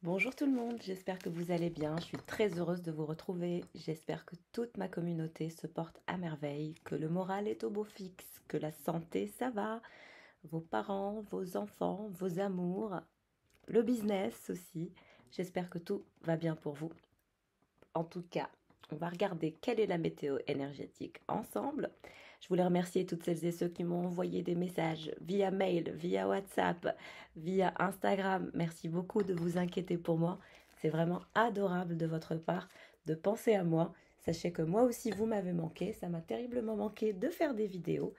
Bonjour tout le monde, j'espère que vous allez bien. Je suis très heureuse de vous retrouver. J'espère que toute ma communauté se porte à merveille, que le moral est au beau fixe, que la santé ça va, vos parents, vos enfants, vos amours, le business aussi. J'espère que tout va bien pour vous. En tout cas, on va regarder quelle est la météo énergétique ensemble. Je voulais remercier toutes celles et ceux qui m'ont envoyé des messages via mail, via WhatsApp, via Instagram. Merci beaucoup de vous inquiéter pour moi. C'est vraiment adorable de votre part de penser à moi. Sachez que moi aussi, vous m'avez manqué. Ça m'a terriblement manqué de faire des vidéos.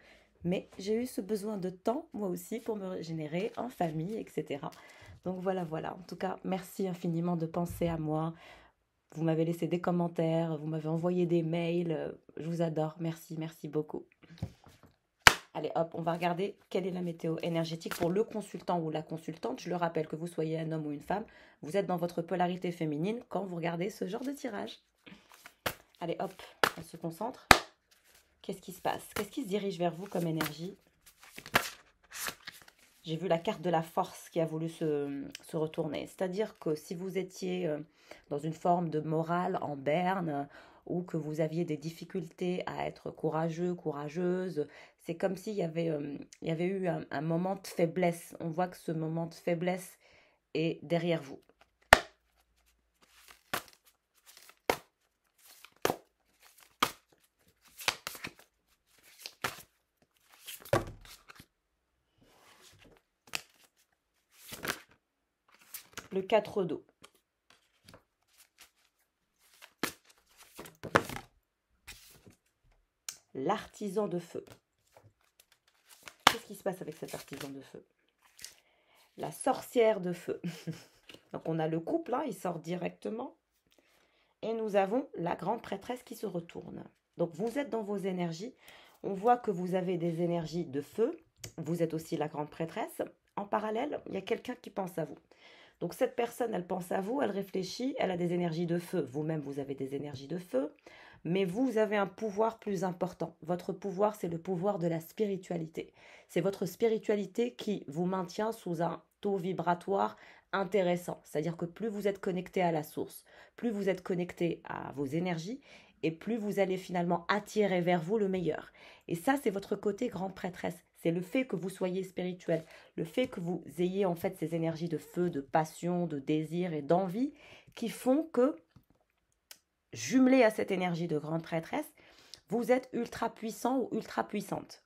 Mais j'ai eu ce besoin de temps, moi aussi, pour me régénérer en famille, etc. Donc voilà. En tout cas, merci infiniment de penser à moi. Vous m'avez laissé des commentaires, vous m'avez envoyé des mails. Je vous adore. Merci beaucoup. Allez, hop, on va regarder quelle est la météo énergétique pour le consultant ou la consultante. Je le rappelle, que vous soyez un homme ou une femme, vous êtes dans votre polarité féminine quand vous regardez ce genre de tirage. Allez, hop, on se concentre. Qu'est-ce qui se passe? Qu'est-ce qui se dirige vers vous comme énergie? J'ai vu la carte de la force qui a voulu se retourner. C'est-à-dire que si vous étiez dans une forme de morale en berne ou que vous aviez des difficultés à être courageux, courageuse, c'est comme s'il y avait eu un moment de faiblesse. On voit que ce moment de faiblesse est derrière vous. Le 4 d'eau. L'artisan de feu. Qu'est-ce qui se passe avec cet artisan de feu? La sorcière de feu. Donc on a le couple, hein, il sort directement. Et nous avons la grande prêtresse qui se retourne. Donc vous êtes dans vos énergies. On voit que vous avez des énergies de feu. Vous êtes aussi la grande prêtresse. En parallèle, il y a quelqu'un qui pense à vous. Donc cette personne, elle pense à vous, elle réfléchit, elle a des énergies de feu. Vous-même, vous avez des énergies de feu. Mais vous avez un pouvoir plus important. Votre pouvoir, c'est le pouvoir de la spiritualité. C'est votre spiritualité qui vous maintient sous un taux vibratoire intéressant. C'est-à-dire que plus vous êtes connecté à la source, plus vous êtes connecté à vos énergies, et plus vous allez finalement attirer vers vous le meilleur. Et ça, c'est votre côté grande prêtresse. C'est le fait que vous soyez spirituel, le fait que vous ayez en fait ces énergies de feu, de passion, de désir et d'envie qui font que, jumelé à cette énergie de grande prêtresse, vous êtes ultra puissant ou ultra puissante.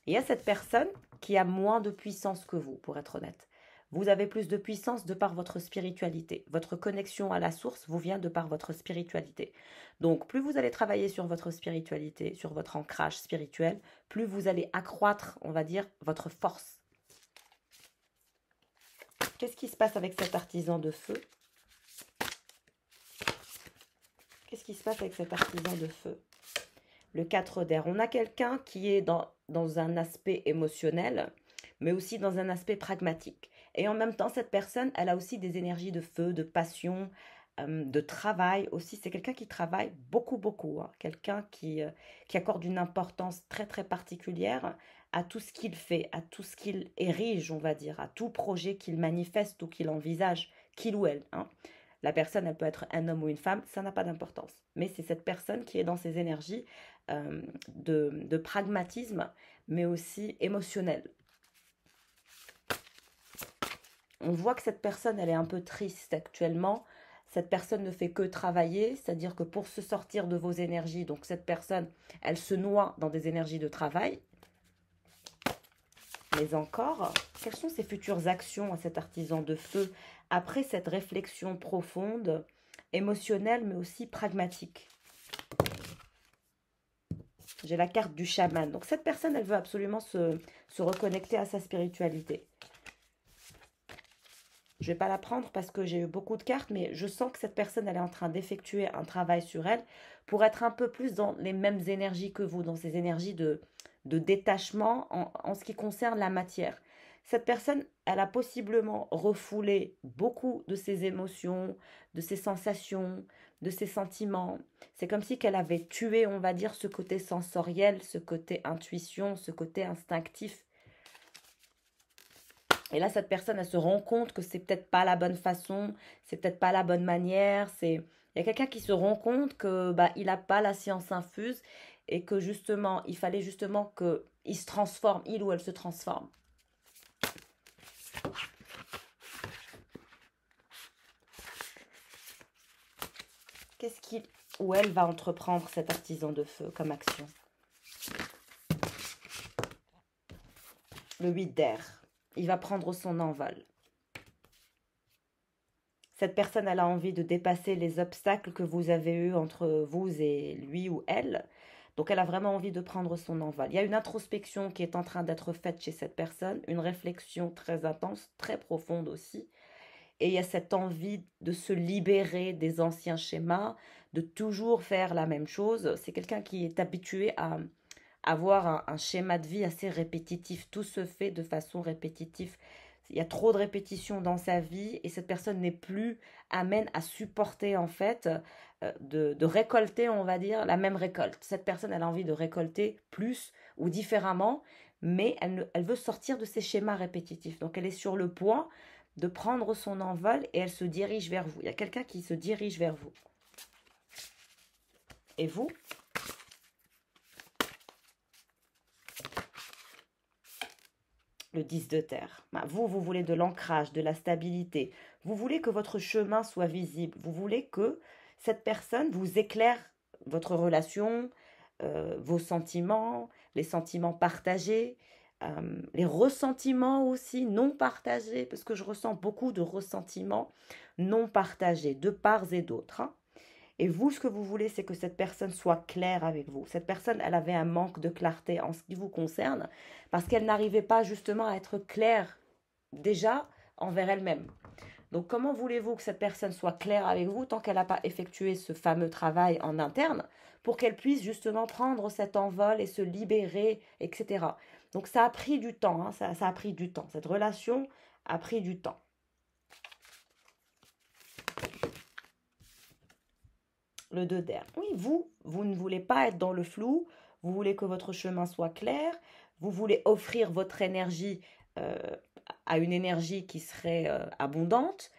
Il y a cette personne qui a moins de puissance que vous, pour être honnête. Vous avez plus de puissance de par votre spiritualité. Votre connexion à la source vous vient de par votre spiritualité. Donc, plus vous allez travailler sur votre spiritualité, sur votre ancrage spirituel, plus vous allez accroître, on va dire, votre force. Qu'est-ce qui se passe avec cet artisan de feu? Qu'est-ce qui se passe avec cet artisan de feu? Le 4 d'air. On a quelqu'un qui est dans un aspect émotionnel, mais aussi dans un aspect pragmatique. Et en même temps, cette personne, elle a aussi des énergies de feu, de passion, de travail aussi. C'est quelqu'un qui travaille beaucoup, hein. Quelqu'un qui accorde une importance très particulière à tout ce qu'il fait, à tout ce qu'il érige, on va dire, à tout projet qu'il manifeste ou qu'il envisage, qu'il ou elle, hein. La personne, elle peut être un homme ou une femme, ça n'a pas d'importance. Mais c'est cette personne qui est dans ses énergies de pragmatisme, mais aussi émotionnel. On voit que cette personne, elle est un peu triste actuellement. Cette personne ne fait que travailler, c'est-à-dire que pour se sortir de vos énergies, donc cette personne, elle se noie dans des énergies de travail. Mais encore, quelles sont ses futures actions à cet artisan de feu après cette réflexion profonde, émotionnelle, mais aussi pragmatique? J'ai la carte du chaman. Donc cette personne, elle veut absolument se reconnecter à sa spiritualité. Je ne vais pas la prendre parce que j'ai eu beaucoup de cartes, mais je sens que cette personne, elle est en train d'effectuer un travail sur elle pour être un peu plus dans les mêmes énergies que vous, dans ces énergies de détachement en ce qui concerne la matière. Cette personne, elle a possiblement refoulé beaucoup de ses émotions, de ses sensations, de ses sentiments. C'est comme si qu'elle avait tué, on va dire, ce côté sensoriel, ce côté intuition, ce côté instinctif. Et là, cette personne, elle se rend compte que c'est peut-être pas la bonne façon, c'est peut-être pas la bonne manière. Il y a quelqu'un qui se rend compte que bah, il n'a pas la science infuse et que justement, il fallait justement qu'il se transforme, il ou elle se transforme. Qu'est-ce qu'il ou elle va entreprendre, cet artisan de feu, comme action? Le 8 d'air. Il va prendre son envol. Cette personne, elle a envie de dépasser les obstacles que vous avez eus entre vous et lui ou elle. Donc, elle a vraiment envie de prendre son envol. Il y a une introspection qui est en train d'être faite chez cette personne, une réflexion très intense, très profonde aussi. Et il y a cette envie de se libérer des anciens schémas, de toujours faire la même chose. C'est quelqu'un qui est habitué à avoir un schéma de vie assez répétitif. Tout se fait de façon répétitive. Il y a trop de répétitions dans sa vie et cette personne n'est plus amène à supporter en fait de récolter, on va dire, la même récolte. Cette personne, elle a envie de récolter plus ou différemment, mais elle veut sortir de ces schémas répétitifs. Donc elle est sur le point de prendre son envol et elle se dirige vers vous. Il y a quelqu'un qui se dirige vers vous. Et vous? Le 10 de terre. Vous voulez de l'ancrage, de la stabilité. Vous voulez que votre chemin soit visible. Vous voulez que cette personne vous éclaire votre relation, vos sentiments, les sentiments partagés, les ressentiments aussi non partagés, parce que je ressens beaucoup de ressentiments non partagés de part et d'autre. Hein. Et vous, ce que vous voulez, c'est que cette personne soit claire avec vous. Cette personne, elle avait un manque de clarté en ce qui vous concerne, parce qu'elle n'arrivait pas justement à être claire déjà envers elle-même. Donc comment voulez-vous que cette personne soit claire avec vous tant qu'elle n'a pas effectué ce fameux travail en interne pour qu'elle puisse justement prendre cet envol et se libérer, etc. Donc ça a pris du temps, hein, ça a pris du temps. Cette relation a pris du temps. Le 2 d'air. Oui, vous ne voulez pas être dans le flou, vous voulez que votre chemin soit clair, vous voulez offrir votre énergie euh, à une énergie qui serait abondante.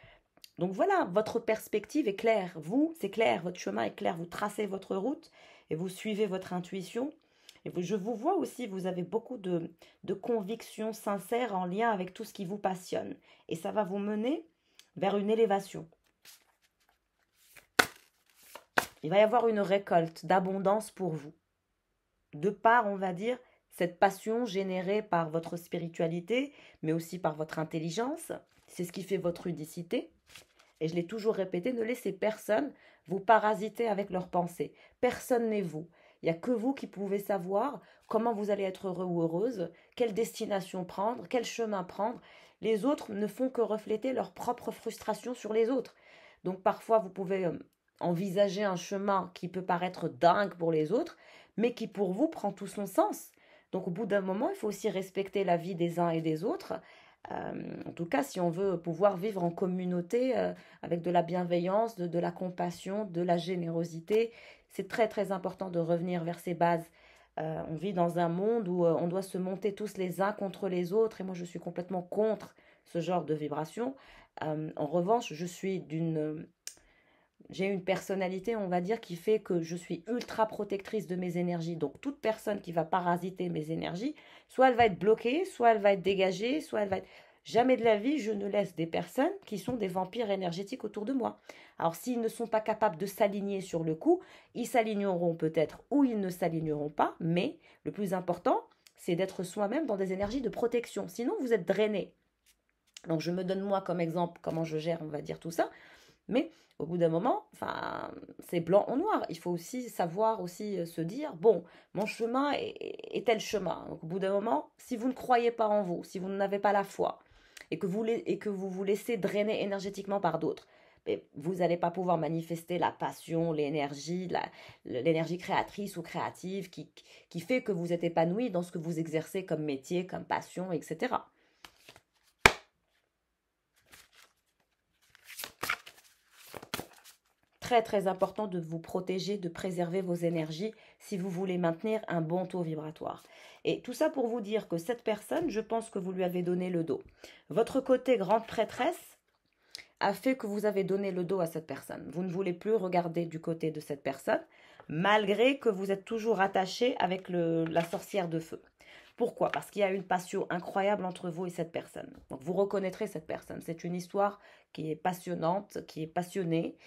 Donc voilà, votre perspective est claire. Vous, c'est clair, votre chemin est clair, vous tracez votre route et vous suivez votre intuition. Et je vous vois aussi, vous avez beaucoup de convictions sincères en lien avec tout ce qui vous passionne. Et ça va vous mener vers une élévation. Il va y avoir une récolte d'abondance pour vous. De par, on va dire, cette passion générée par votre spiritualité, mais aussi par votre intelligence. C'est ce qui fait votre unicité. Et je l'ai toujours répété, ne laissez personne vous parasiter avec leurs pensées. Personne n'est vous. Il n'y a que vous qui pouvez savoir comment vous allez être heureux ou heureuse, quelle destination prendre, quel chemin prendre. Les autres ne font que refléter leur propre frustration sur les autres. Donc parfois, vous pouvez envisager un chemin qui peut paraître dingue pour les autres, mais qui pour vous prend tout son sens. Donc au bout d'un moment, il faut aussi respecter la vie des uns et des autres. En tout cas, si on veut pouvoir vivre en communauté avec de la bienveillance, de la compassion, de la générosité, c'est très très important de revenir vers ces bases. On vit dans un monde où on doit se monter tous les uns contre les autres et moi je suis complètement contre ce genre de vibration. En revanche, j'ai une personnalité, on va dire, qui fait que je suis ultra protectrice de mes énergies. Donc, toute personne qui va parasiter mes énergies, soit elle va être bloquée, soit elle va être dégagée, soit elle va être... Jamais de la vie, je ne laisse des personnes qui sont des vampires énergétiques autour de moi. Alors, s'ils ne sont pas capables de s'aligner sur le coup, ils s'aligneront peut-être ou ils ne s'aligneront pas, mais le plus important, c'est d'être soi-même dans des énergies de protection. Sinon, vous êtes drainé. Donc, je me donne moi comme exemple comment je gère, on va dire, tout ça. Mais au bout d'un moment, enfin, c'est blanc ou noir. Il faut aussi savoir aussi se dire, bon, mon chemin est tel chemin. Donc, au bout d'un moment, si vous ne croyez pas en vous, si vous n'avez pas la foi, et que vous vous laissez drainer énergétiquement par d'autres, vous n'allez pas pouvoir manifester la passion, l'énergie créatrice ou créative qui fait que vous êtes épanoui dans ce que vous exercez comme métier, comme passion, etc. Très très important de vous protéger, de préserver vos énergies si vous voulez maintenir un bon taux vibratoire. Et tout ça pour vous dire que cette personne, je pense que vous lui avez donné le dos. Votre côté grande prêtresse a fait que vous avez donné le dos à cette personne. Vous ne voulez plus regarder du côté de cette personne, malgré que vous êtes toujours attaché avec la sorcière de feu. Pourquoi? Parce qu'il y a une passion incroyable entre vous et cette personne. Donc vous reconnaîtrez cette personne. C'est une histoire qui est passionnante, qui est passionnée.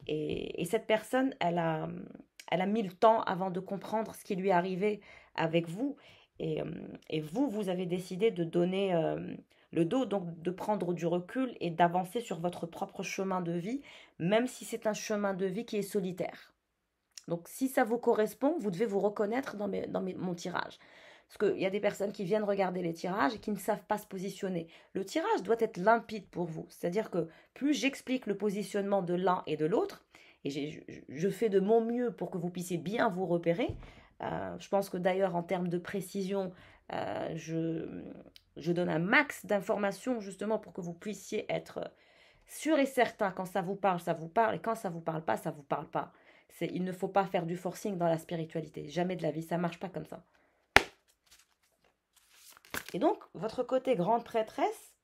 Et cette personne, elle a mis le temps avant de comprendre ce qui lui est arrivé avec vous. Et vous, vous avez décidé de donner le dos, donc de prendre du recul et d'avancer sur votre propre chemin de vie, même si c'est un chemin de vie qui est solitaire. Donc si ça vous correspond, vous devez vous reconnaître dans mon tirage. Parce qu'il y a des personnes qui viennent regarder les tirages et qui ne savent pas se positionner. Le tirage doit être limpide pour vous. C'est-à-dire que plus j'explique le positionnement de l'un et de l'autre, et je fais de mon mieux pour que vous puissiez bien vous repérer. Je pense que d'ailleurs, en termes de précision, je donne un max d'informations justement pour que vous puissiez être sûr et certain. Quand ça vous parle, et quand ça vous parle pas, ça vous parle pas. Il ne faut pas faire du forcing dans la spiritualité. Jamais de la vie, ça marche pas comme ça. Et donc, votre côté grande prêtresse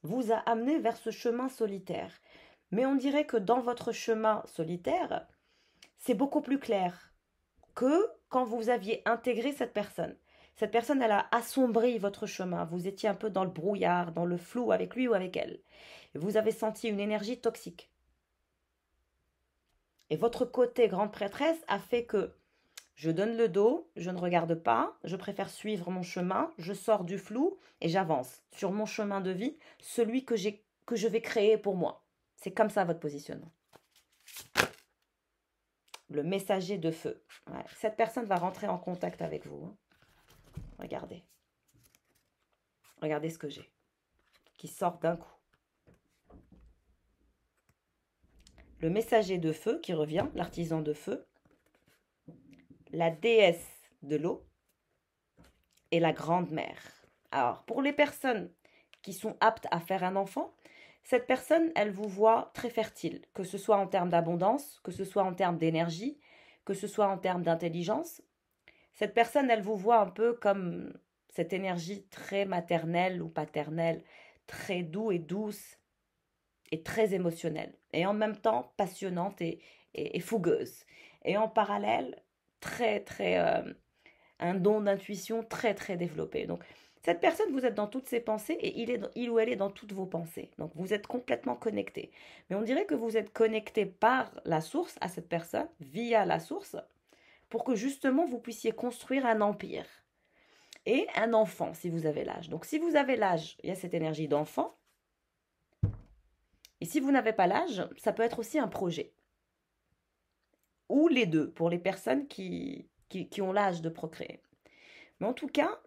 vous a amené vers ce chemin solitaire. Mais on dirait que dans votre chemin solitaire, c'est beaucoup plus clair que quand vous aviez intégré cette personne. Cette personne, elle a assombri votre chemin. Vous étiez un peu dans le brouillard, dans le flou avec lui ou avec elle. Vous avez senti une énergie toxique. Et votre côté grande prêtresse a fait que je donne le dos, je ne regarde pas, je préfère suivre mon chemin, je sors du flou et j'avance sur mon chemin de vie, celui que je vais créer pour moi. C'est comme ça votre positionnement. Le messager de feu. Ouais. Cette personne va rentrer en contact avec vous. Hein. Regardez. Regardez ce que j'ai. Qui sort d'un coup. Le messager de feu qui revient, l'artisan de feu. La déesse de l'eau et la grande mère. Alors, pour les personnes qui sont aptes à faire un enfant, cette personne, elle vous voit très fertile, que ce soit en termes d'abondance, que ce soit en termes d'énergie, que ce soit en termes d'intelligence. Cette personne, elle vous voit un peu comme cette énergie très maternelle ou paternelle, très doux et douce et très émotionnelle, et en même temps passionnante et fougueuse. Et en parallèle, un don d'intuition très développé. Donc, cette personne, vous êtes dans toutes ses pensées et il ou elle est dans toutes vos pensées. Donc, vous êtes complètement connecté. Mais on dirait que vous êtes connecté par la source à cette personne, via la source, pour que justement vous puissiez construire un empire. Et un enfant, si vous avez l'âge. Donc, si vous avez l'âge, il y a cette énergie d'enfant. Et si vous n'avez pas l'âge, ça peut être aussi un projet. Ou les deux, pour les personnes qui ont l'âge de procréer. Mais en tout cas,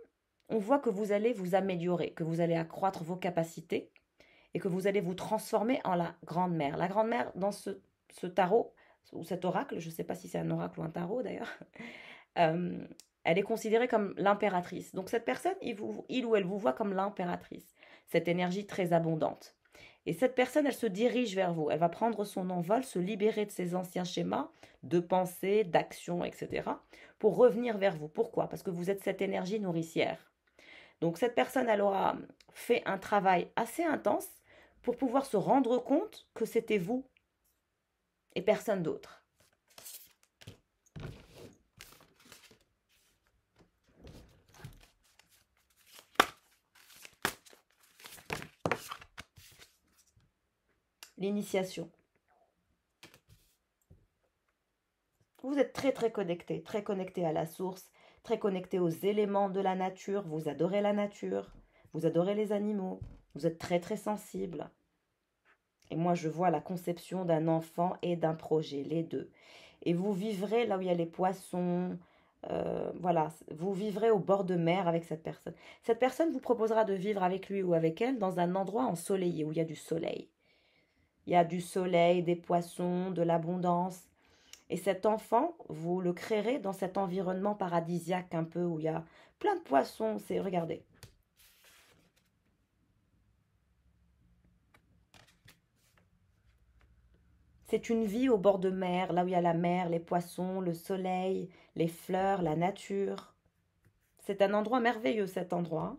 on voit que vous allez vous améliorer, que vous allez accroître vos capacités et que vous allez vous transformer en la grande mère. La grande mère, dans ce tarot, ou cet oracle, je ne sais pas si c'est un oracle ou un tarot d'ailleurs, elle est considérée comme l'impératrice. Donc cette personne, il ou elle vous voit comme l'impératrice, cette énergie très abondante. Et cette personne, elle se dirige vers vous. Elle va prendre son envol, se libérer de ses anciens schémas de pensée, d'action, etc. pour revenir vers vous. Pourquoi? Parce que vous êtes cette énergie nourricière. Donc cette personne, elle aura fait un travail assez intense pour pouvoir se rendre compte que c'était vous et personne d'autre. L'initiation. Vous êtes très connecté à la source, très connecté aux éléments de la nature. Vous adorez la nature, vous adorez les animaux, vous êtes très sensible. Et moi, je vois la conception d'un enfant et d'un projet, les deux. Et vous vivrez là où il y a les poissons, voilà, vous vivrez au bord de mer avec cette personne. Cette personne vous proposera de vivre avec lui ou avec elle dans un endroit ensoleillé où il y a du soleil. Il y a du soleil, des poissons, de l'abondance. Et cet enfant, vous le créerez dans cet environnement paradisiaque un peu où il y a plein de poissons. Regardez. C'est une vie au bord de mer, là où il y a la mer, les poissons, le soleil, les fleurs, la nature. C'est un endroit merveilleux, cet endroit.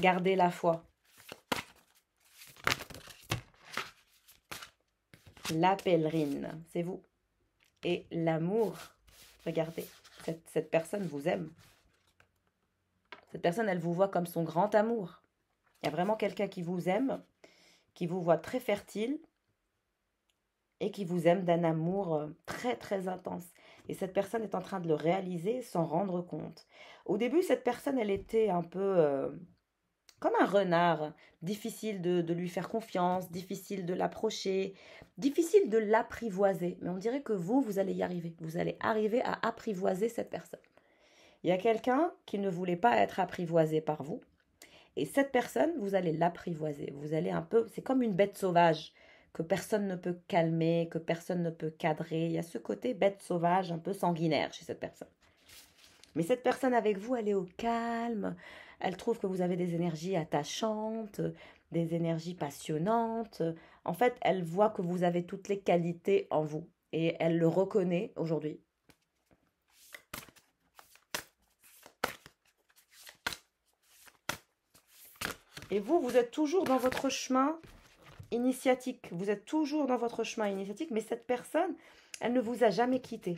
Gardez la foi. La pèlerine, c'est vous. Et l'amour, regardez, cette personne vous aime. Cette personne, elle vous voit comme son grand amour. Il y a vraiment quelqu'un qui vous aime, qui vous voit très fertile et qui vous aime d'un amour très très intense. Et cette personne est en train de le réaliser sans rendre compte. Au début, cette personne, elle était un peu comme un renard. Difficile de lui faire confiance, difficile de l'approcher, difficile de l'apprivoiser. Mais on dirait que vous allez y arriver. Vous allez arriver à apprivoiser cette personne. Il y a quelqu'un qui ne voulait pas être apprivoisé par vous. Et cette personne, vous allez l'apprivoiser. Vous allez un peu, c'est comme une bête sauvage que personne ne peut calmer, que personne ne peut cadrer. Il y a ce côté bête sauvage un peu sanguinaire chez cette personne. Mais cette personne avec vous, elle est au calme. Elle trouve que vous avez des énergies attachantes, des énergies passionnantes. En fait, elle voit que vous avez toutes les qualités en vous. Et elle le reconnaît aujourd'hui. Et vous êtes toujours dans votre chemin initiatique. Vous êtes toujours dans votre chemin initiatique, mais cette personne, elle ne vous a jamais quitté.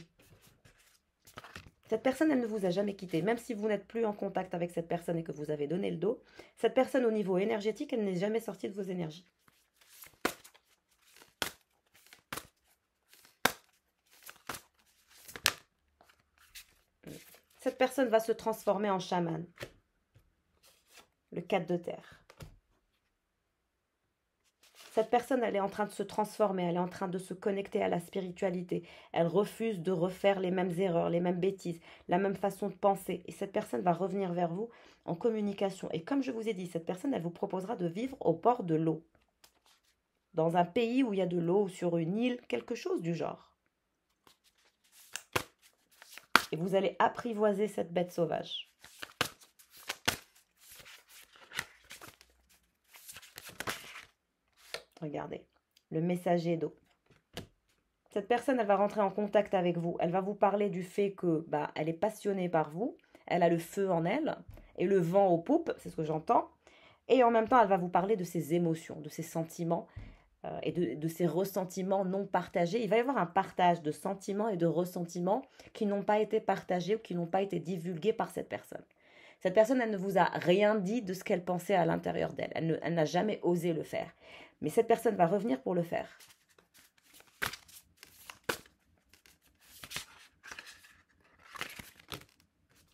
Cette personne, elle ne vous a jamais quitté. Même si vous n'êtes plus en contact avec cette personne et que vous avez donné le dos, cette personne au niveau énergétique, elle n'est jamais sortie de vos énergies. Cette personne va se transformer en chaman. Le 4 de terre. Cette personne, elle est en train de se transformer, elle est en train de se connecter à la spiritualité. Elle refuse de refaire les mêmes erreurs, les mêmes bêtises, la même façon de penser. Et cette personne va revenir vers vous en communication. Et comme je vous ai dit, cette personne, elle vous proposera de vivre au bord de l'eau. Dans un pays où il y a de l'eau, sur une île, quelque chose du genre. Et vous allez apprivoiser cette bête sauvage. Regardez, le messager d'eau. Cette personne, elle va rentrer en contact avec vous. Elle va vous parler du fait que, elle est passionnée par vous. Elle a le feu en elle et le vent aux poupes, c'est ce que j'entends. Et en même temps, elle va vous parler de ses émotions, de ses sentiments et de ses ressentiments non partagés. Il va y avoir un partage de sentiments et de ressentiments qui n'ont pas été partagés ou qui n'ont pas été divulgués par cette personne. Cette personne, elle ne vous a rien dit de ce qu'elle pensait à l'intérieur d'elle. Elle n'a jamais osé le faire. Mais cette personne va revenir pour le faire.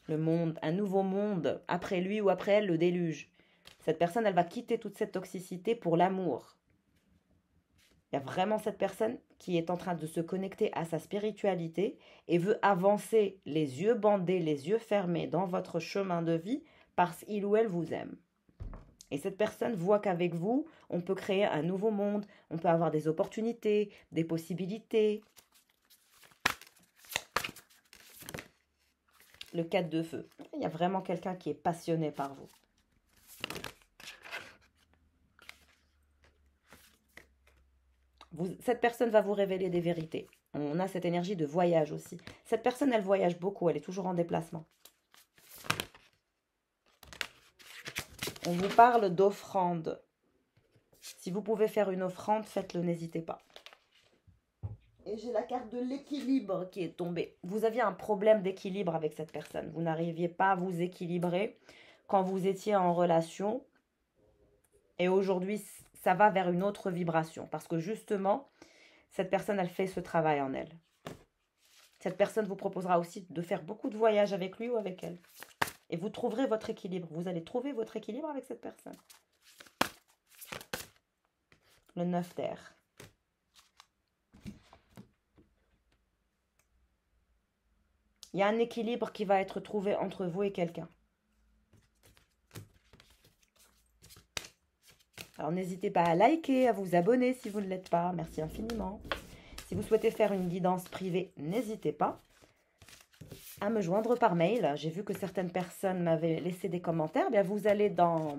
Le monde, un nouveau monde, après lui ou après elle, le déluge. Cette personne, elle va quitter toute cette toxicité pour l'amour. Il y a vraiment cette personne qui est en train de se connecter à sa spiritualité et veut avancer les yeux bandés, les yeux fermés dans votre chemin de vie parce qu'il ou elle vous aime. Et cette personne voit qu'avec vous, on peut créer un nouveau monde, on peut avoir des opportunités, des possibilités. Le 4 de feu. Il y a vraiment quelqu'un qui est passionné par vous. Cette personne va vous révéler des vérités. On a cette énergie de voyage aussi. Cette personne, elle voyage beaucoup, elle est toujours en déplacement. On vous parle d'offrande. Si vous pouvez faire une offrande, faites-le, n'hésitez pas. Et j'ai la carte de l'équilibre qui est tombée. Vous aviez un problème d'équilibre avec cette personne. Vous n'arriviez pas à vous équilibrer quand vous étiez en relation. Et aujourd'hui, ça va vers une autre vibration. Parce que justement, cette personne, elle fait ce travail en elle. Cette personne vous proposera aussi de faire beaucoup de voyages avec lui ou avec elle. Et vous trouverez votre équilibre. Vous allez trouver votre équilibre avec cette personne. Le 9 d'air. Il y a un équilibre qui va être trouvé entre vous et quelqu'un. Alors n'hésitez pas à liker, à vous abonner si vous ne l'êtes pas. Merci infiniment. Si vous souhaitez faire une guidance privée, n'hésitez pas à me joindre par mail. J'ai vu que certaines personnes m'avaient laissé des commentaires. Bien, vous allez dans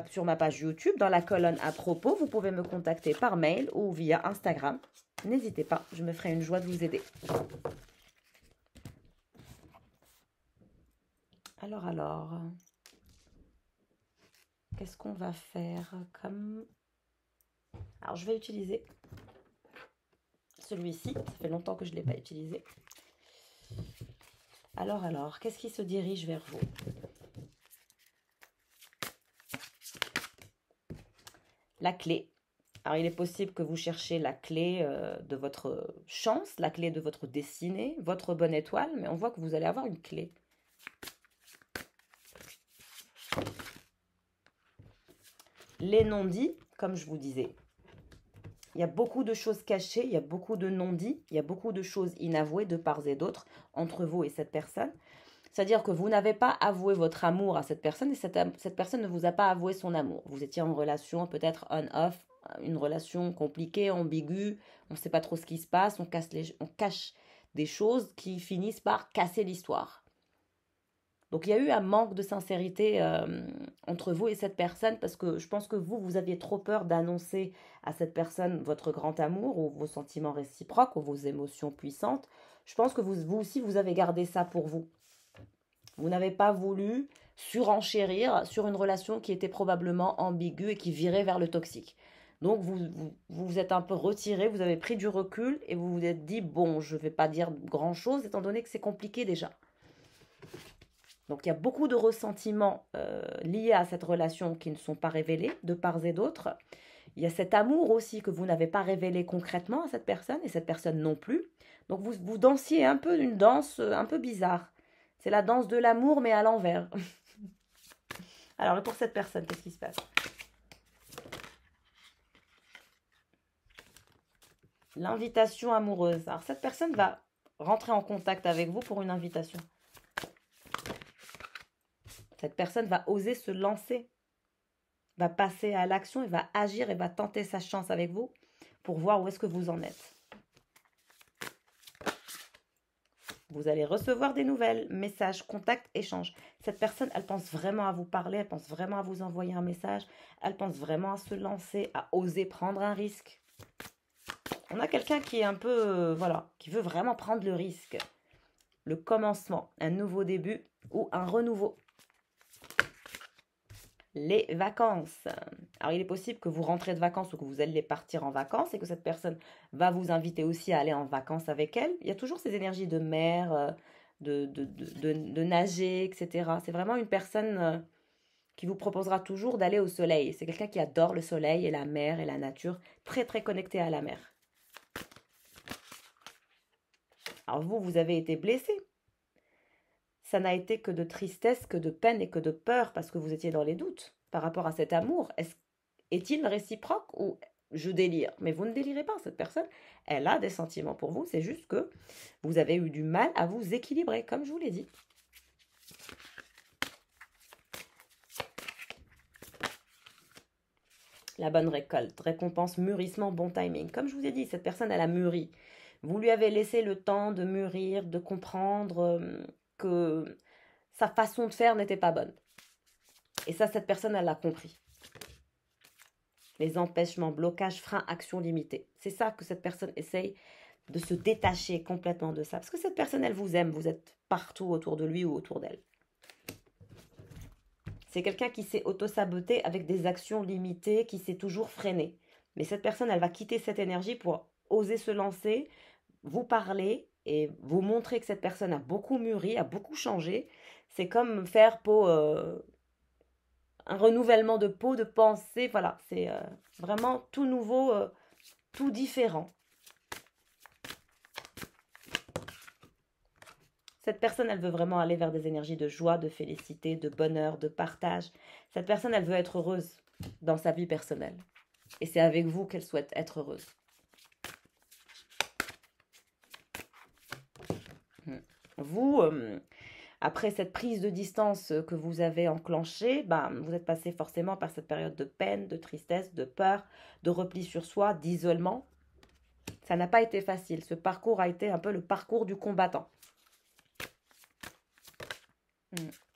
sur ma page YouTube, dans la colonne à propos. Vous pouvez me contacter par mail ou via Instagram. n'hésitez pas, je me ferai une joie de vous aider. Alors, qu'est-ce qu'on va faire comme... Alors, je vais utiliser celui-ci. Ça fait longtemps que je ne l'ai pas utilisé. Alors, qu'est-ce qui se dirige vers vous? La clé. Alors, il est possible que vous cherchiez la clé de votre chance, la clé de votre destinée, votre bonne étoile, mais on voit que vous allez avoir une clé. Les non-dits, comme je vous disais, il y a beaucoup de choses cachées, il y a beaucoup de non-dits, il y a beaucoup de choses inavouées de part et d'autre entre vous et cette personne. C'est-à-dire que vous n'avez pas avoué votre amour à cette personne et cette personne ne vous a pas avoué son amour. Vous étiez en relation peut-être on-off, une relation compliquée, ambiguë, on ne sait pas trop ce qui se passe, on cache des choses qui finissent par casser l'histoire. Donc il y a eu un manque de sincérité entre vous et cette personne parce que je pense que vous aviez trop peur d'annoncer à cette personne votre grand amour ou vos sentiments réciproques ou vos émotions puissantes. Je pense que vous aussi, vous avez gardé ça pour vous. Vous n'avez pas voulu surenchérir sur une relation qui était probablement ambiguë et qui virait vers le toxique. Donc vous êtes un peu retiré, vous avez pris du recul et vous vous êtes dit, bon, je ne vais pas dire grand-chose étant donné que c'est compliqué déjà. Donc il y a beaucoup de ressentiments liés à cette relation qui ne sont pas révélés de part et d'autre. Il y a cet amour aussi que vous n'avez pas révélé concrètement à cette personne et cette personne non plus. Donc vous dansiez un peu une danse un peu bizarre. C'est la danse de l'amour mais à l'envers. Alors pour cette personne, qu'est-ce qui se passe? L'invitation amoureuse. Alors cette personne va rentrer en contact avec vous pour une invitation. Cette personne va oser se lancer, va passer à l'action et va agir et va tenter sa chance avec vous pour voir où est-ce que vous en êtes. Vous allez recevoir des nouvelles, messages, contacts, échanges. Cette personne, elle pense vraiment à vous parler, elle pense vraiment à vous envoyer un message, elle pense vraiment à se lancer, à oser prendre un risque. On a quelqu'un qui est un peu, voilà, qui veut vraiment prendre le risque. Le commencement, un nouveau début ou un renouveau. Les vacances. Alors, il est possible que vous rentrez de vacances ou que vous allez partir en vacances et que cette personne va vous inviter aussi à aller en vacances avec elle. Il y a toujours ces énergies de mer, de nager, etc. C'est vraiment une personne qui vous proposera toujours d'aller au soleil. C'est quelqu'un qui adore le soleil et la mer et la nature, très très connecté à la mer. Alors vous avez été blessé. Ça n'a été que de tristesse, que de peine et que de peur parce que vous étiez dans les doutes par rapport à cet amour. Est-il réciproque ou je délire? Mais vous ne délirez pas, cette personne, elle a des sentiments pour vous. C'est juste que vous avez eu du mal à vous équilibrer, comme je vous l'ai dit. La bonne récolte, récompense, mûrissement, bon timing. Comme je vous ai dit, cette personne, elle a mûri. Vous lui avez laissé le temps de mûrir, de comprendre que sa façon de faire n'était pas bonne. Et ça, cette personne, elle l'a compris. Les empêchements, blocages, freins, actions limitées. C'est ça que cette personne essaye de se détacher complètement de ça. Parce que cette personne, elle vous aime. Vous êtes partout autour de lui ou autour d'elle. C'est quelqu'un qui s'est auto-saboté avec des actions limitées, qui s'est toujours freiné. Mais cette personne, elle va quitter cette énergie pour oser se lancer, vous parler et vous montrer que cette personne a beaucoup mûri, a beaucoup changé. C'est comme faire un renouvellement de peau, de pensée. Voilà, c'est vraiment tout nouveau, tout différent. Cette personne, elle veut vraiment aller vers des énergies de joie, de félicité, de bonheur, de partage. Cette personne, elle veut être heureuse dans sa vie personnelle. Et c'est avec vous qu'elle souhaite être heureuse. Vous, après cette prise de distance que vous avez enclenchée, vous êtes passé forcément par cette période de peine, de tristesse, de peur, de repli sur soi, d'isolement. Ça n'a pas été facile. Ce parcours a été un peu le parcours du combattant.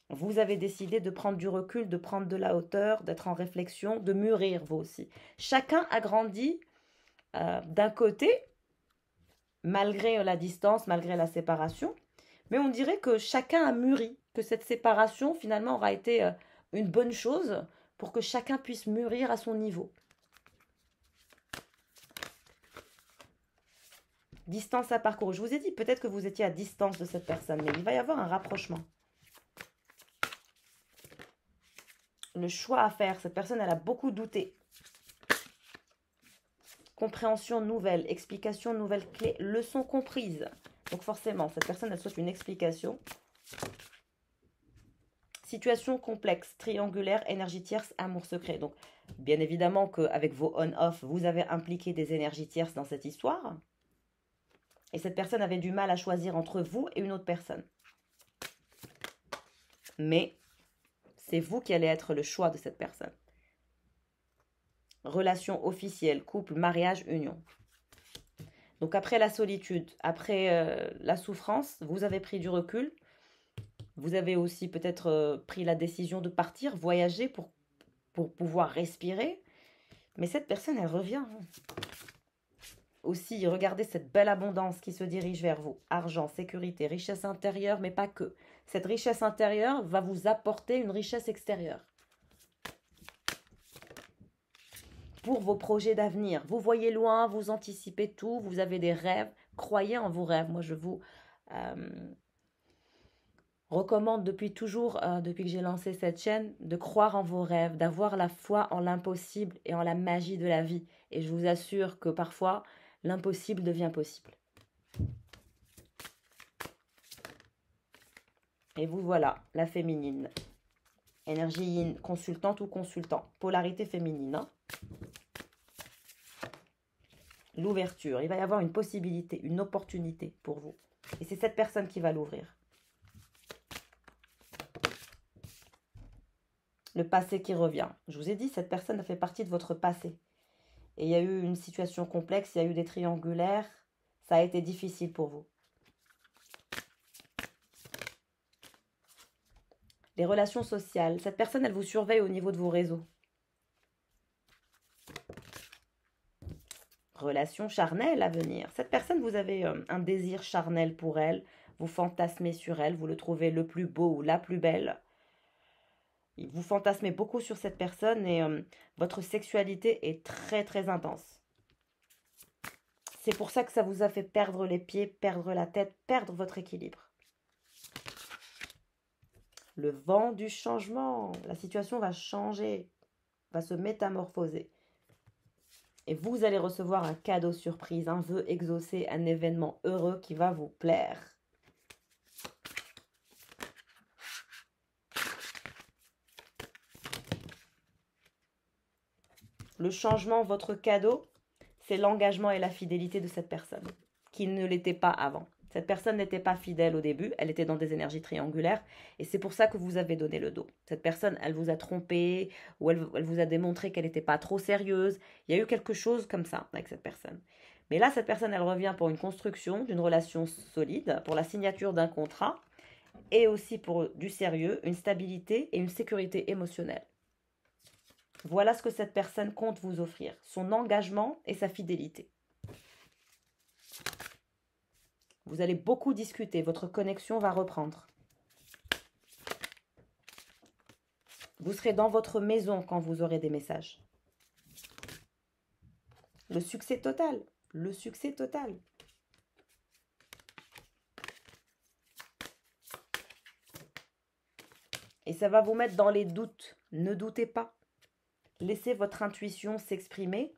Vous avez décidé de prendre du recul, de prendre de la hauteur, d'être en réflexion, de mûrir vous aussi. Chacun a grandi d'un côté malgré la distance, malgré la séparation. Mais on dirait que chacun a mûri, que cette séparation finalement aura été une bonne chose pour que chacun puisse mûrir à son niveau. Distance à parcourir. Je vous ai dit, peut-être que vous étiez à distance de cette personne, mais il va y avoir un rapprochement. Le choix à faire, cette personne, elle a beaucoup douté. Compréhension nouvelle, explication nouvelle clé, leçon comprise. Donc forcément, cette personne, elle souhaite une explication. Situation complexe, triangulaire, énergie tierce, amour secret. Donc, bien évidemment qu'avec vos on-off, vous avez impliqué des énergies tierces dans cette histoire. Et cette personne avait du mal à choisir entre vous et une autre personne. Mais c'est vous qui allez être le choix de cette personne. Relation officielle, couple, mariage, union. Donc après la solitude, après la souffrance, vous avez pris du recul. Vous avez aussi peut-être pris la décision de partir, voyager pour pouvoir respirer. Mais cette personne, elle revient. Aussi, regardez cette belle abondance qui se dirige vers vous. Argent, sécurité, richesse intérieure, mais pas que. Cette richesse intérieure va vous apporter une richesse extérieure. Pour vos projets d'avenir. Vous voyez loin, vous anticipez tout, vous avez des rêves. Croyez en vos rêves. Moi, je vous recommande depuis toujours, depuis que j'ai lancé cette chaîne, de croire en vos rêves, d'avoir la foi en l'impossible et en la magie de la vie. Et je vous assure que parfois, l'impossible devient possible. Et vous voilà, la féminine. Énergie yin, consultante ou consultant. Polarité féminine. Hein. L'ouverture. Il va y avoir une possibilité, une opportunité pour vous. Et c'est cette personne qui va l'ouvrir. Le passé qui revient. Je vous ai dit, cette personne a fait partie de votre passé. Et il y a eu une situation complexe, il y a eu des triangulaires. Ça a été difficile pour vous. Les relations sociales. Cette personne, elle vous surveille au niveau de vos réseaux. Relation charnelle à venir. Cette personne, vous avez un désir charnel pour elle. Vous fantasmez sur elle. Vous le trouvez le plus beau ou la plus belle. Vous fantasmez beaucoup sur cette personne et votre sexualité est très très intense. C'est pour ça que ça vous a fait perdre les pieds, perdre la tête, perdre votre équilibre. Le vent du changement. La situation va changer, va se métamorphoser. Et vous allez recevoir un cadeau surprise, un vœu exaucé, un événement heureux qui va vous plaire. Le changement, votre cadeau, c'est l'engagement et la fidélité de cette personne, qui ne l'était pas avant. Cette personne n'était pas fidèle au début, elle était dans des énergies triangulaires, et c'est pour ça que vous avez donné le dos. Cette personne, elle vous a trompé, ou elle vous a démontré qu'elle n'était pas trop sérieuse. Il y a eu quelque chose comme ça avec cette personne. Mais là, cette personne, elle revient pour une construction d'une relation solide, pour la signature d'un contrat, et aussi pour du sérieux, une stabilité et une sécurité émotionnelle. Voilà ce que cette personne compte vous offrir, son engagement et sa fidélité. Vous allez beaucoup discuter, votre connexion va reprendre. Vous serez dans votre maison quand vous aurez des messages. Le succès total, le succès total. Et ça va vous mettre dans les doutes, ne doutez pas. Laissez votre intuition s'exprimer.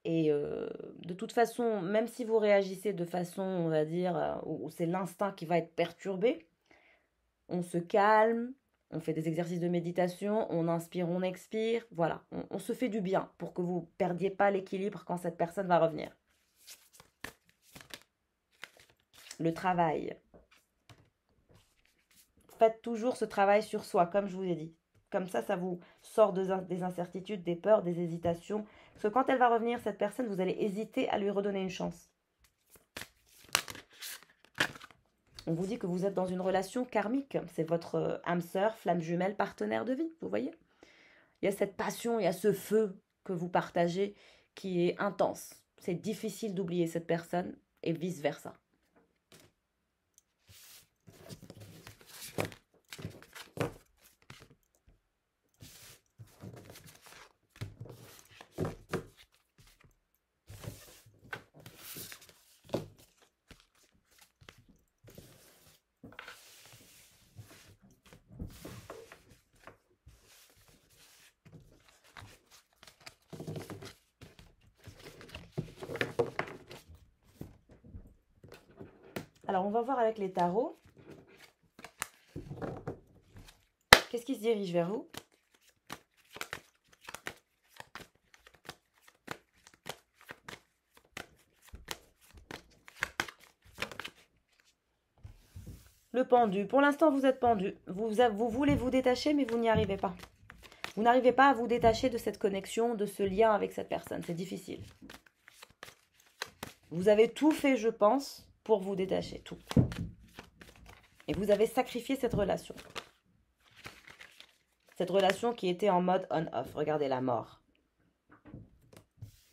Et de toute façon, même si vous réagissez de façon, on va dire, où c'est l'instinct qui va être perturbé, on se calme, on fait des exercices de méditation, on inspire, on expire, voilà. On se fait du bien pour que vous ne perdiez pas l'équilibre quand cette personne va revenir. Le travail. Faites toujours ce travail sur soi, comme je vous ai dit. Comme ça vous sort des incertitudes, des peurs, des hésitations. Parce que quand elle va revenir, cette personne, vous allez hésiter à lui redonner une chance. On vous dit que vous êtes dans une relation karmique. C'est votre âme sœur, flamme jumelle, partenaire de vie, vous voyez. Il y a cette passion, il y a ce feu que vous partagez qui est intense. c'est difficile d'oublier cette personne et vice-versa. Alors, on va voir avec les tarots. Qu'est-ce qui se dirige vers vous? Le pendu. Pour l'instant, vous êtes pendu. Vous voulez vous détacher, mais vous n'y arrivez pas. Vous n'arrivez pas à vous détacher de cette connexion, de ce lien avec cette personne. C'est difficile. Vous avez tout fait, je pense, pour vous détacher. Tout. Et vous avez sacrifié cette relation. Cette relation qui était en mode on-off. Regardez la mort.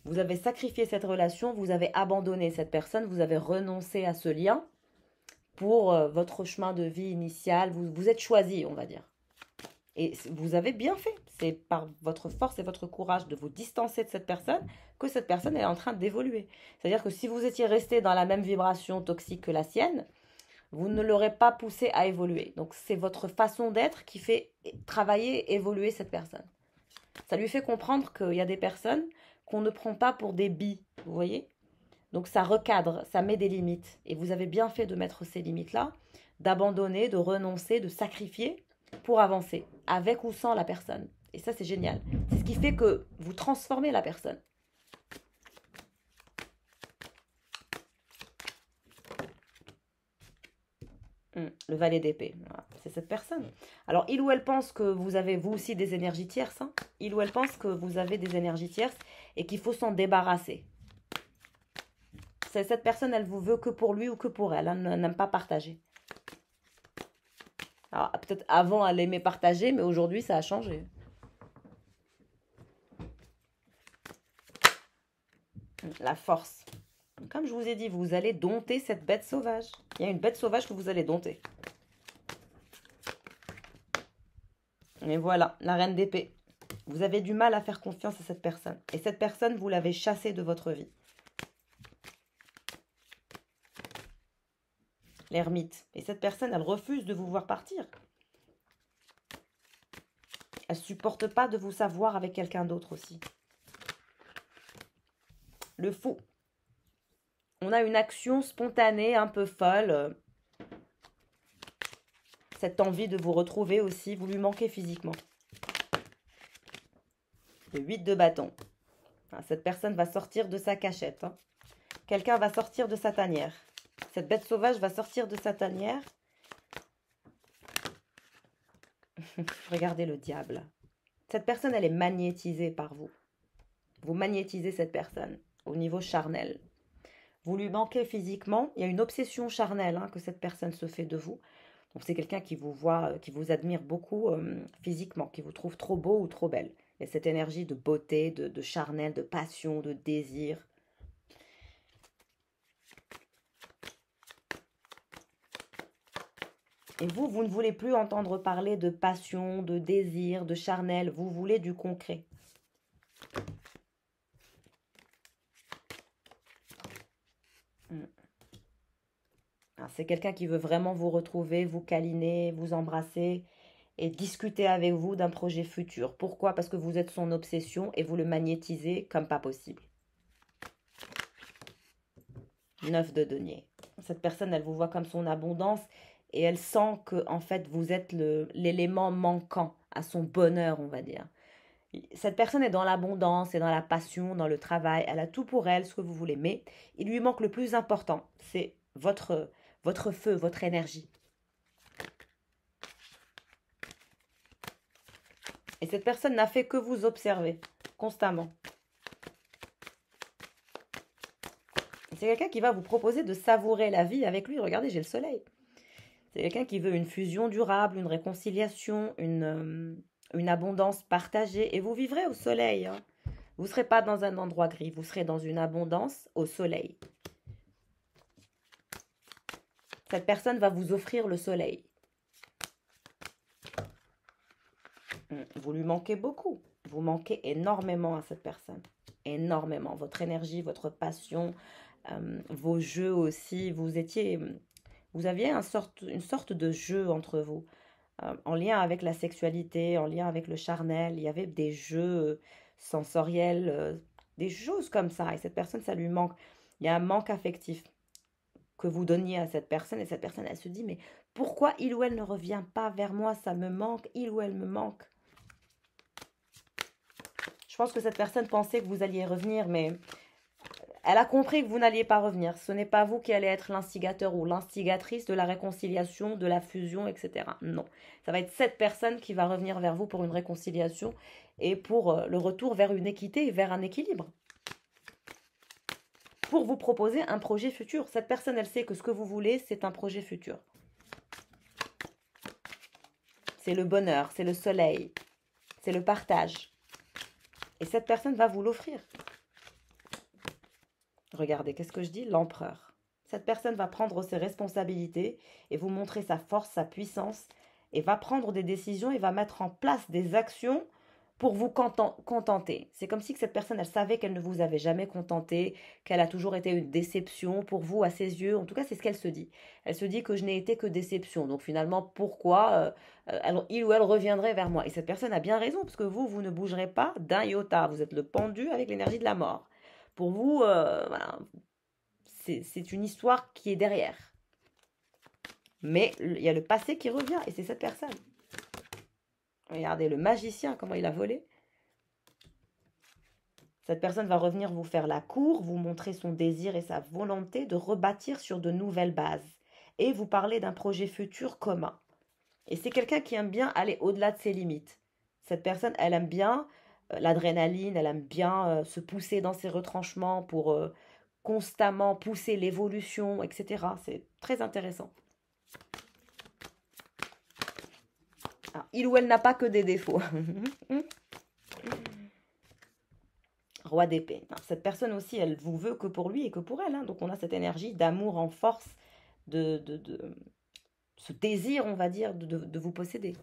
Vous avez sacrifié cette relation, vous avez abandonné cette personne, vous avez renoncé à ce lien pour votre chemin de vie initial. Vous êtes choisi, on va dire. Et vous avez bien fait. C'est par votre force et votre courage de vous distancer de cette personne que cette personne est en train d'évoluer. C'est-à-dire que si vous étiez resté dans la même vibration toxique que la sienne, vous ne l'aurez pas poussé à évoluer. Donc c'est votre façon d'être qui fait travailler, évoluer cette personne. Ça lui fait comprendre qu'il y a des personnes qu'on ne prend pas pour des billes, vous voyez? Donc ça recadre, ça met des limites. Et vous avez bien fait de mettre ces limites-là, d'abandonner, de renoncer, de sacrifier pour avancer, avec ou sans la personne. Et ça, c'est génial. C'est ce qui fait que vous transformez la personne. Le valet d'épée, voilà. C'est cette personne. Alors, il ou elle pense que vous avez, vous aussi, des énergies tierces. Hein. Il ou elle pense que vous avez des énergies tierces et qu'il faut s'en débarrasser. Cette personne, elle vous veut que pour lui ou que pour elle. Elle n'aime pas partager. Alors, peut-être avant, elle aimait partager, mais aujourd'hui, ça a changé. La force. Comme je vous ai dit, vous allez dompter cette bête sauvage. Il y a une bête sauvage que vous allez dompter. Et voilà, la reine d'épée. Vous avez du mal à faire confiance à cette personne. Et cette personne, vous l'avez chassée de votre vie. L'ermite. Et cette personne, elle refuse de vous voir partir. Elle ne supporte pas de vous savoir avec quelqu'un d'autre aussi. Le fou. On a une action spontanée, un peu folle. Cette envie de vous retrouver aussi, vous lui manquez physiquement. Le 8 de bâton. Cette personne va sortir de sa cachette. Hein. Quelqu'un va sortir de sa tanière. Cette bête sauvage va sortir de sa tanière. Regardez le diable. Cette personne, elle est magnétisée par vous. Vous magnétisez cette personne au niveau charnel. Vous lui manquez physiquement. Il y a une obsession charnelle hein, que cette personne se fait de vous. Donc c'est quelqu'un qui vous voit, qui vous admire beaucoup physiquement, qui vous trouve trop beau ou trop belle. Il y a cette énergie de beauté, de charnel, de passion, de désir. Et vous ne voulez plus entendre parler de passion, de désir, de charnel. Vous voulez du concret. C'est quelqu'un qui veut vraiment vous retrouver, vous câliner, vous embrasser et discuter avec vous d'un projet futur. Pourquoi? Parce que vous êtes son obsession et vous le magnétisez comme pas possible. 9 de denier. Cette personne, elle vous voit comme son abondance et elle sent que en fait, vous êtes l'élément manquant à son bonheur, on va dire. Cette personne est dans l'abondance, et dans la passion, dans le travail. Elle a tout pour elle, ce que vous voulez. Mais il lui manque le plus important, c'est votre feu, votre énergie. Et cette personne n'a fait que vous observer constamment. C'est quelqu'un qui va vous proposer de savourer la vie avec lui. Regardez, j'ai le soleil. C'est quelqu'un qui veut une fusion durable, une réconciliation, une abondance partagée. Et vous vivrez au soleil. Hein. Vous ne serez pas dans un endroit gris, vous serez dans une abondance au soleil. Cette personne va vous offrir le soleil. Vous lui manquez beaucoup. Vous manquez énormément à cette personne. Énormément. Votre énergie, votre passion, vos jeux aussi. Vous aviez une sorte de jeu entre vous. En lien avec la sexualité, en lien avec le charnel. Il y avait des jeux sensoriels, des choses comme ça. Et cette personne, ça lui manque. Il y a un manque affectif que vous donniez à cette personne. Et cette personne, elle se dit, mais pourquoi il ou elle ne revient pas vers moi? Ça me manque, il ou elle me manque. Je pense que cette personne pensait que vous alliez revenir, mais elle a compris que vous n'alliez pas revenir. Ce n'est pas vous qui allez être l'instigateur ou l'instigatrice de la réconciliation, de la fusion, etc. Non. Ça va être cette personne qui va revenir vers vous pour une réconciliation et pour le retour vers une équité et vers un équilibre. Pour vous proposer un projet futur. Cette personne, elle sait que ce que vous voulez, c'est un projet futur. C'est le bonheur, c'est le soleil, c'est le partage. Et cette personne va vous l'offrir. Regardez, qu'est-ce que je dis? L'empereur. Cette personne va prendre ses responsabilités et vous montrer sa force, sa puissance, et va prendre des décisions et va mettre en place des actions pour vous contenter. C'est comme si que cette personne, elle savait qu'elle ne vous avait jamais contenté, qu'elle a toujours été une déception pour vous à ses yeux. En tout cas, c'est ce qu'elle se dit. Elle se dit que je n'ai été que déception. Donc finalement, pourquoi il ou elle reviendrait vers moi? Et cette personne a bien raison, parce que vous ne bougerez pas d'un iota. Vous êtes le pendu avec l'énergie de la mort. Pour vous, voilà, c'est une histoire qui est derrière. Mais il y a le passé qui revient, et c'est cette personne. Regardez, le magicien, comment il a volé. Cette personne va revenir vous faire la cour, vous montrer son désir et sa volonté de rebâtir sur de nouvelles bases. Et vous parler d'un projet futur commun. Et c'est quelqu'un qui aime bien aller au-delà de ses limites. Cette personne, elle aime bien l'adrénaline, elle aime bien se pousser dans ses retranchements pour constamment pousser l'évolution, etc. C'est très intéressant. Alors, il ou elle n'a pas que des défauts. Roi d'épée. Cette personne aussi, elle vous veut que pour lui et que pour elle. Hein. Donc on a cette énergie d'amour en force, de ce désir, on va dire, de vous posséder.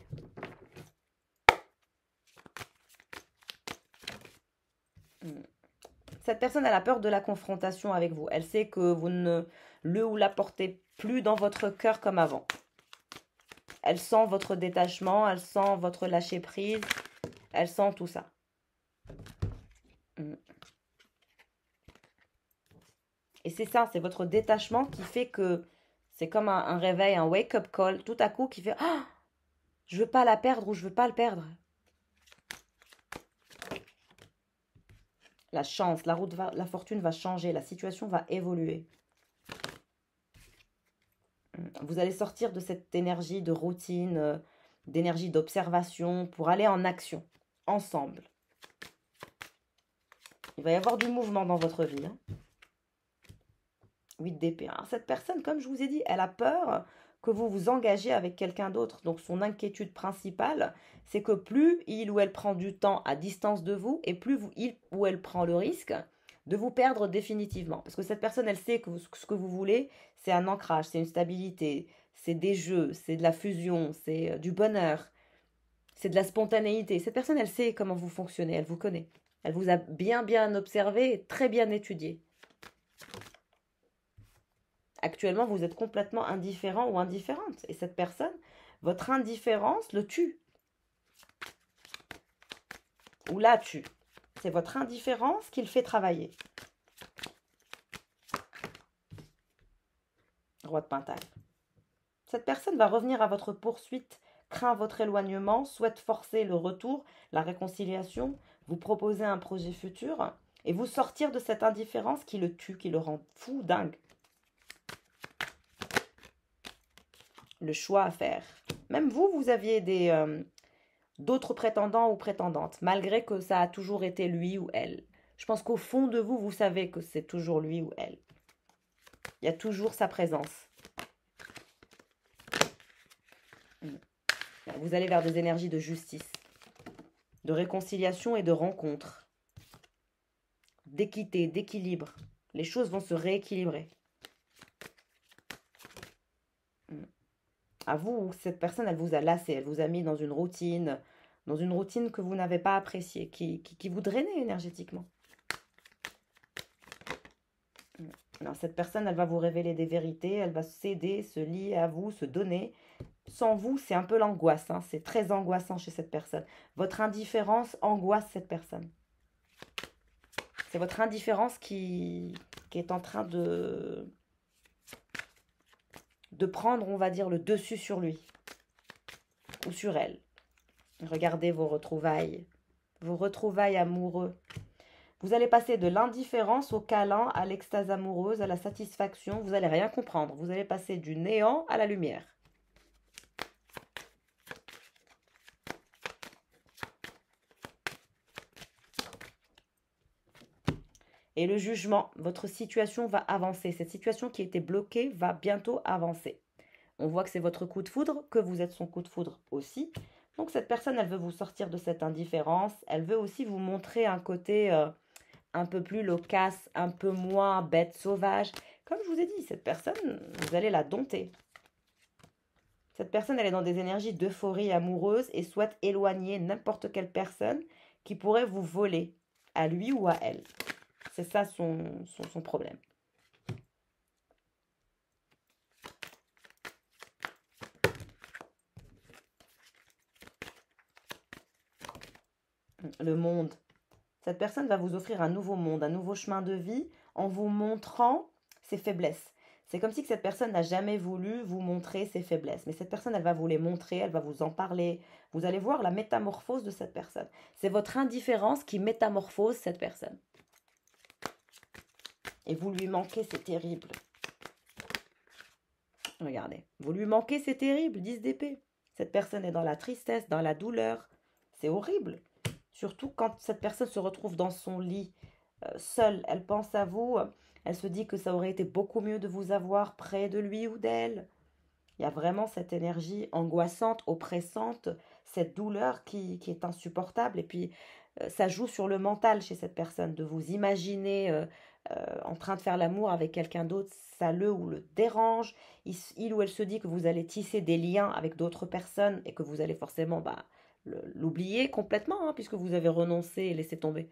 Cette personne, elle a peur de la confrontation avec vous. Elle sait que vous ne le ou la portez plus dans votre cœur comme avant. Elle sent votre détachement, elle sent votre lâcher-prise, elle sent tout ça. Et c'est ça, c'est votre détachement qui fait que c'est comme un réveil, un wake-up call, tout à coup qui fait « Ah, je veux pas la perdre ou je veux pas le perdre ». La chance, la fortune va changer, la situation va évoluer. Vous allez sortir de cette énergie de routine, d'énergie d'observation pour aller en action, ensemble. Il va y avoir du mouvement dans votre vie. Hein. 8 d'épée. Cette personne, comme je vous ai dit, elle a peur que vous vous engagez avec quelqu'un d'autre. Donc son inquiétude principale, c'est que plus il ou elle prend du temps à distance de vous, et plus il ou elle prend le risque de vous perdre définitivement. Parce que cette personne, elle sait que ce que vous voulez, c'est un ancrage, c'est une stabilité, c'est des jeux, c'est de la fusion, c'est du bonheur, c'est de la spontanéité. Cette personne, elle sait comment vous fonctionnez, elle vous connaît. Elle vous a bien observé et très bien étudié. Actuellement, vous êtes complètement indifférent ou indifférente. Et cette personne, votre indifférence le tue. Ou la tue. C'est votre indifférence qui le fait travailler. Roi de Pentacle. Cette personne va revenir à votre poursuite, craint votre éloignement, souhaite forcer le retour, la réconciliation, vous proposer un projet futur et vous sortir de cette indifférence qui le tue, qui le rend fou, dingue. Le choix à faire. Même vous, vous aviez d'autres prétendants ou prétendantes, malgré que ça a toujours été lui ou elle. Je pense qu'au fond de vous, vous savez que c'est toujours lui ou elle. Il y a toujours sa présence. Vous allez vers des énergies de justice, de réconciliation et de rencontre. d'équité, d'équilibre. Les choses vont se rééquilibrer. À vous, cette personne, elle vous a lassé, elle vous a mis dans une routine que vous n'avez pas appréciée, qui vous drainait énergétiquement. Alors, cette personne, elle va vous révéler des vérités, elle va s'aider, se lier à vous, se donner. Sans vous, c'est un peu l'angoisse, hein. C'est très angoissant chez cette personne. Votre indifférence angoisse cette personne. C'est votre indifférence qui est en train de prendre, on va dire, le dessus sur lui ou sur elle. Regardez vos retrouvailles amoureux. Vous allez passer de l'indifférence au câlin, à l'extase amoureuse, à la satisfaction. Vous n'allez rien comprendre. Vous allez passer du néant à la lumière. Et le jugement, votre situation va avancer. Cette situation qui était bloquée va bientôt avancer. On voit que c'est votre coup de foudre, que vous êtes son coup de foudre aussi. Donc cette personne, elle veut vous sortir de cette indifférence. Elle veut aussi vous montrer un côté un peu plus loquace, un peu moins bête, sauvage. Comme je vous ai dit, cette personne, vous allez la dompter. Cette personne, elle est dans des énergies d'euphorie amoureuse et souhaite éloigner n'importe quelle personne qui pourrait vous voler, à lui ou à elle. C'est ça son problème. Le monde. Cette personne va vous offrir un nouveau monde, un nouveau chemin de vie en vous montrant ses faiblesses. C'est comme si que cette personne n'a jamais voulu vous montrer ses faiblesses. Mais cette personne, elle va vous les montrer, elle va vous en parler. Vous allez voir la métamorphose de cette personne. C'est votre indifférence qui métamorphose cette personne. Et vous lui manquez, c'est terrible. Regardez, vous lui manquez, c'est terrible, 10 d'épée. Cette personne est dans la tristesse, dans la douleur. C'est horrible. Surtout quand cette personne se retrouve dans son lit, seule. Elle pense à vous, elle se dit que ça aurait été beaucoup mieux de vous avoir près de lui ou d'elle. Il y a vraiment cette énergie angoissante, oppressante, cette douleur qui est insupportable. Et puis, ça joue sur le mental chez cette personne. De vous imaginer en train de faire l'amour avec quelqu'un d'autre, ça le ou le dérange. Il ou elle se dit que vous allez tisser des liens avec d'autres personnes et que vous allez forcément l'oublier complètement, hein, puisque vous avez renoncé et laissé tomber.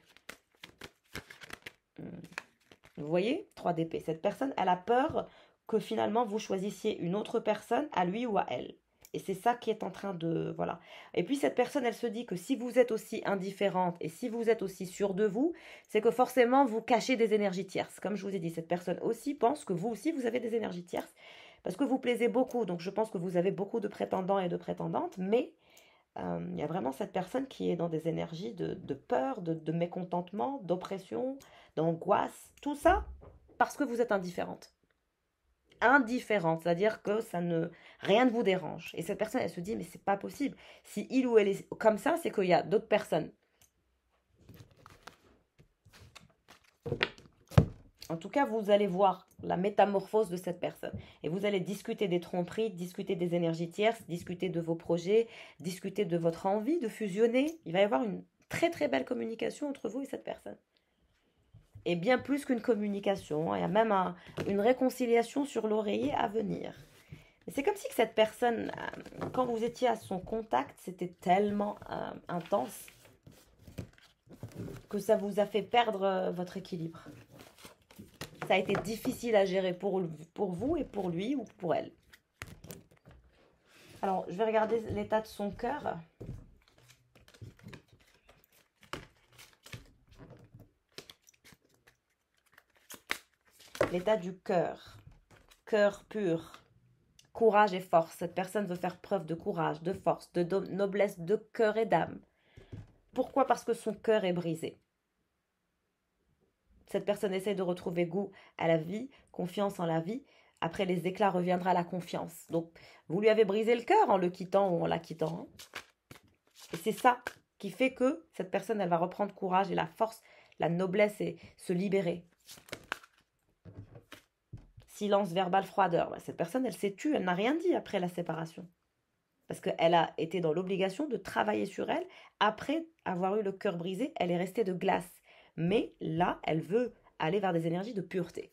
Vous voyez, 3 d'épée. Cette personne, elle a peur que finalement vous choisissiez une autre personne, à lui ou à elle. Et c'est ça qui est en train de... Voilà. Et puis cette personne, elle se dit que si vous êtes aussi indifférente et si vous êtes aussi sûre de vous, c'est que forcément vous cachez des énergies tierces. Comme je vous ai dit, cette personne aussi pense que vous aussi, vous avez des énergies tierces. Parce que vous plaisez beaucoup. Donc je pense que vous avez beaucoup de prétendants et de prétendantes. Mais il y a vraiment cette personne qui est dans des énergies de peur, de mécontentement, d'oppression, d'angoisse. Tout ça parce que vous êtes indifférente. Indifférente, c'est-à-dire que rien ne vous dérange. Et cette personne, elle se dit, mais c'est pas possible. Si il ou elle est comme ça, c'est qu'il y a d'autres personnes. En tout cas, vous allez voir la métamorphose de cette personne. Et vous allez discuter des tromperies, discuter des énergies tierces, discuter de vos projets, discuter de votre envie de fusionner. Il va y avoir une très très belle communication entre vous et cette personne. Et bien plus qu'une communication, il y a même une réconciliation sur l'oreiller à venir. C'est comme si que cette personne, quand vous étiez à son contact, c'était tellement intense que ça vous a fait perdre votre équilibre. Ça a été difficile à gérer pour vous et pour lui ou pour elle. Alors, je vais regarder l'état de son cœur. L'état du cœur. Cœur pur. Courage et force. Cette personne veut faire preuve de courage, de force, de noblesse de cœur et d'âme. Pourquoi? Parce que son cœur est brisé. Cette personne essaie de retrouver goût à la vie, confiance en la vie. Après les éclats reviendra la confiance. Donc, vous lui avez brisé le cœur en le quittant ou en la quittant. Et c'est ça qui fait que cette personne, elle va reprendre courage et la force, la noblesse et se libérer. Silence verbal, froideur. Cette personne, elle s'est tue, elle n'a rien dit après la séparation. Parce qu'elle a été dans l'obligation de travailler sur elle. Après avoir eu le cœur brisé, elle est restée de glace. Mais là, elle veut aller vers des énergies de pureté.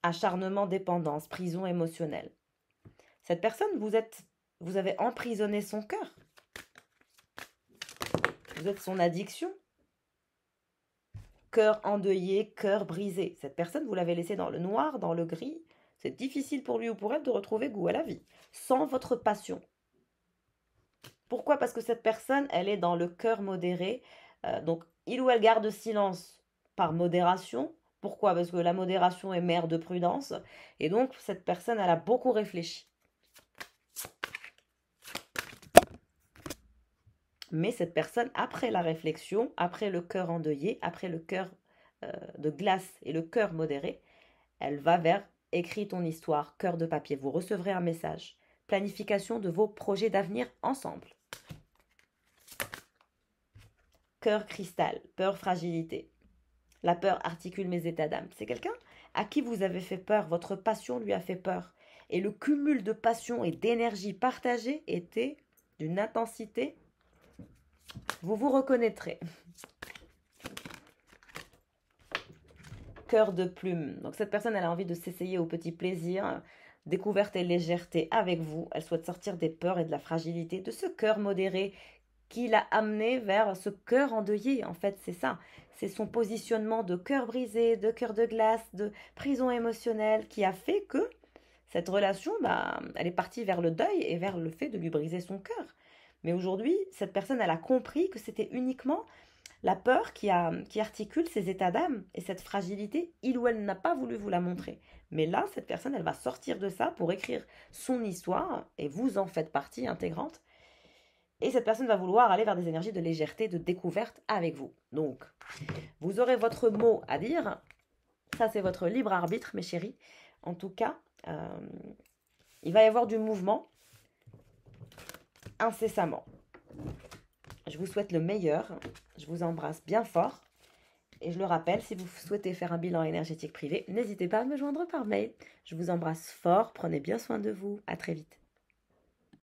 Acharnement, dépendance, prison émotionnelle. Cette personne, vous avez emprisonné son cœur. Vous êtes son addiction. Cœur endeuillé, cœur brisé. Cette personne, vous l'avez laissé dans le noir, dans le gris. C'est difficile pour lui ou pour elle de retrouver goût à la vie, sans votre passion. Pourquoi? Parce que cette personne, elle est dans le cœur modéré. Donc, il ou elle garde silence par modération. Pourquoi? Parce que la modération est mère de prudence. Et donc, cette personne, elle a beaucoup réfléchi. Mais cette personne, après la réflexion, après le cœur endeuillé, après le cœur de glace et le cœur modéré, elle va vers écris ton histoire, cœur de papier. Vous recevrez un message. Planification de vos projets d'avenir ensemble. Cœur cristal, peur, fragilité. La peur articule mes états d'âme. C'est quelqu'un à qui vous avez fait peur, votre passion lui a fait peur. Et le cumul de passion et d'énergie partagée était d'une intensité. Vous vous reconnaîtrez. Cœur de plume. Donc cette personne, elle a envie de s'essayer au petit plaisir, découverte et légèreté avec vous. Elle souhaite sortir des peurs et de la fragilité, de ce cœur modéré qui l'a amené vers ce cœur endeuillé. En fait, c'est ça. C'est son positionnement de cœur brisé, de cœur de glace, de prison émotionnelle qui a fait que cette relation, elle est partie vers le deuil et vers le fait de lui briser son cœur. Mais aujourd'hui, cette personne, elle a compris que c'était uniquement la peur qui articule ses états d'âme et cette fragilité, il ou elle n'a pas voulu vous la montrer. Mais là, cette personne, elle va sortir de ça pour écrire son histoire et vous en faites partie intégrante. Et cette personne va vouloir aller vers des énergies de légèreté, de découverte avec vous. Donc, vous aurez votre mot à dire. Ça, c'est votre libre arbitre, mes chéris. En tout cas, il va y avoir du mouvement incessamment. Je vous souhaite le meilleur. Je vous embrasse bien fort. Et je le rappelle, si vous souhaitez faire un bilan énergétique privé, n'hésitez pas à me joindre par mail. Je vous embrasse fort. Prenez bien soin de vous. À très vite.